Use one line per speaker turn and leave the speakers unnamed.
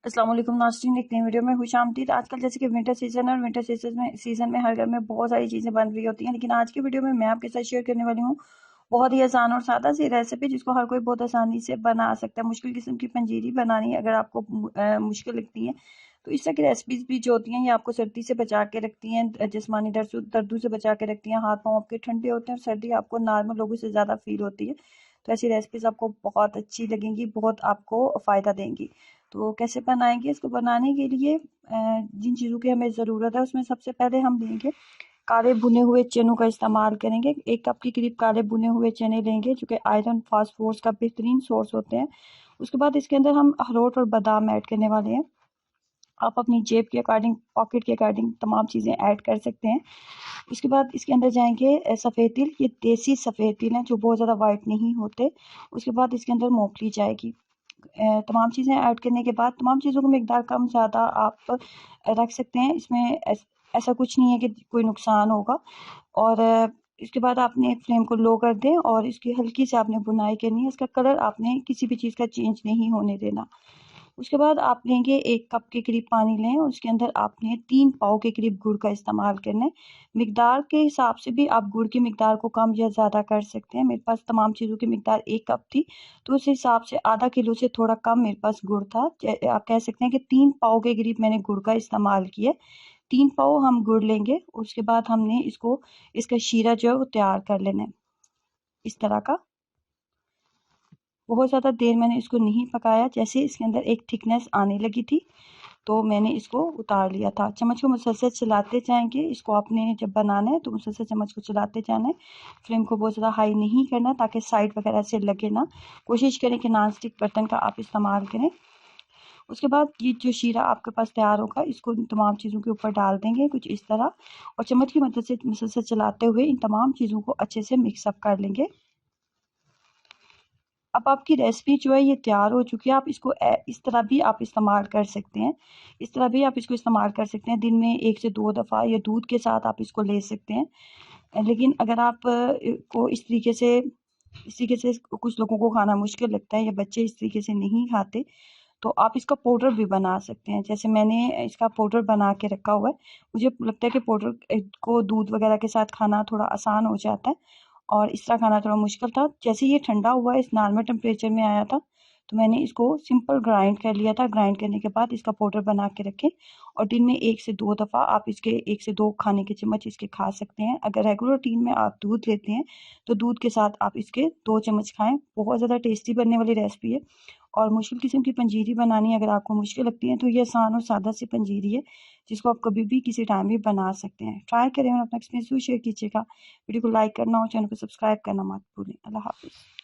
अस्सलाम वालेकुम नाज़रीन, एक नई वीडियो में खुशामदीद। आजकल जैसे कि विंटर सीजन और विंटर सीजन में हर घर में बहुत सारी चीज़ें बन रही होती हैं, लेकिन आज की वीडियो में मैं आपके साथ शेयर करने वाली हूँ बहुत ही आसान और सादा सी रेसिपी जिसको हर कोई बहुत आसानी से बना सकता है। मुश्किल किस्म की पंजीरी बनानी अगर आपको मुश्किल लगती है तो इस तरह की रेसिपीज भी जो होती हैं ये आपको सर्दी से बचा के रखती हैं, जिस्मानी दर्दों से बचा के रखती हैं। हाथ पाँव आपके ठंडे होते हैं और सर्दी आपको नॉर्मल लोगों से ज़्यादा फील होती है, तो ऐसी रेसिपीज आपको बहुत अच्छी लगेंगी, बहुत आपको फ़ायदा देंगी। तो कैसे बनाएंगे? इसको बनाने के लिए जिन चीज़ों की हमें ज़रूरत है उसमें सबसे पहले हम लेंगे काले भुने हुए चनों का इस्तेमाल करेंगे। 1 कप के करीब काले भुने हुए चने लेंगे जो कि आयरन फास्फोरस का बेहतरीन सोर्स होते हैं। उसके बाद इसके अंदर हम अखरोट और बादाम ऐड करने वाले हैं। आप अपनी जेब के अकॉर्डिंग, पॉकेट के अकॉर्डिंग तमाम चीज़ें ऐड कर सकते हैं। उसके बाद इसके अंदर जाएंगे सफ़ेद तिल, ये देसी सफ़ेद तिल हैं जो बहुत ज़्यादा वाइट नहीं होते। उसके बाद इसके अंदर मूंगफली जाएगी। तमाम चीज़ें ऐड करने के बाद तमाम चीज़ों को मिकदार कम ज़्यादा आप रख सकते हैं। इसमें ऐसा कुछ नहीं है कि कोई नुकसान होगा। और इसके बाद आपने फ्लेम को लो कर दें और इसकी हल्की से आपने बुनाई करनी है। इसका कलर आपने किसी भी चीज़ का चेंज नहीं होने देना। उसके बाद आप लेंगे 1 कप के करीब पानी लें और उसके अंदर आपने 3 पाव के करीब गुड़ का इस्तेमाल करना है। मिकदार के हिसाब से भी आप गुड़ की मिकदार को कम या ज़्यादा कर सकते हैं। मेरे पास तमाम चीज़ों की मिकदार 1 कप थी, तो उस हिसाब से आधा किलो से थोड़ा कम मेरे पास गुड़ था। आप कह सकते हैं कि 3 पाव के करीब मैंने गुड़ का इस्तेमाल किया। 3 पाव हम गुड़ लेंगे, उसके बाद हमने इसका शीरा जो है वो तैयार कर लेना है इस तरह का। बहुत ज़्यादा देर मैंने इसको नहीं पकाया। जैसे इसके अंदर एक थिकनेस आने लगी थी तो मैंने इसको उतार लिया था। चम्मच को मुसलसल चलाते जाएंगे। इसको आपने जब बनाना है तो मुसलसल चम्मच को चलाते जाना है। फ्लेम को बहुत ज़्यादा हाई नहीं करना ताकि साइड वगैरह से लगे ना। कोशिश करें कि नॉन स्टिक बर्तन का आप इस्तेमाल करें। उसके बाद ये जो शीरा आपके पास तैयार होगा इसको इन तमाम चीज़ों के ऊपर डाल देंगे कुछ इस तरह, और चम्मच की मदद से मुसलसल चलाते हुए इन तमाम चीज़ों को अच्छे से मिक्सअप कर लेंगे। अब आपकी रेसिपी जो है ये तैयार हो चुकी है। आप इसको इस तरह भी आप इस्तेमाल कर सकते हैं। इस तरह भी आप इसको इस्तेमाल कर सकते हैं। दिन में 1 से 2 दफ़ा या दूध के साथ आप इसको ले सकते हैं। लेकिन अगर आप को इस तरीके से कुछ लोगों को खाना मुश्किल लगता है या बच्चे इस तरीके से नहीं खाते, तो आप इसका पाउडर भी बना सकते हैं। जैसे मैंने इसका पाउडर बना के रखा हुआ है। मुझे लगता है कि पाउडर को दूध वगैरह के साथ खाना थोड़ा आसान हो जाता है और इस तरह खाना थोड़ा मुश्किल था। जैसे ये ठंडा हुआ, इस नॉर्मल टेम्परेचर में आया था, तो मैंने इसको सिंपल ग्राइंड कर लिया था। ग्राइंड करने के बाद इसका पाउडर बना के रखें और दिन में 1 से 2 दफ़ा आप इसके 1 से 2 खाने के चम्मच इसके खा सकते हैं। अगर रेगुलर रूटीन में आप दूध लेते हैं तो दूध के साथ आप इसके 2 चम्मच खाएं। बहुत ज़्यादा टेस्टी बनने वाली रेसिपी है। और मुश्किल किस्म की पंजीरी बनानी अगर आपको मुश्किल लगती है तो ये आसान और सादा सी पंजीरी है जिसको आप कभी भी किसी टाइम भी बना सकते हैं। ट्राई करें और अपना एक्सपीरियंस शेयर कीजिएगा। वीडियो को लाइक करना और चैनल को सब्सक्राइब करना मत भूलें। अल्लाह हाफिज़।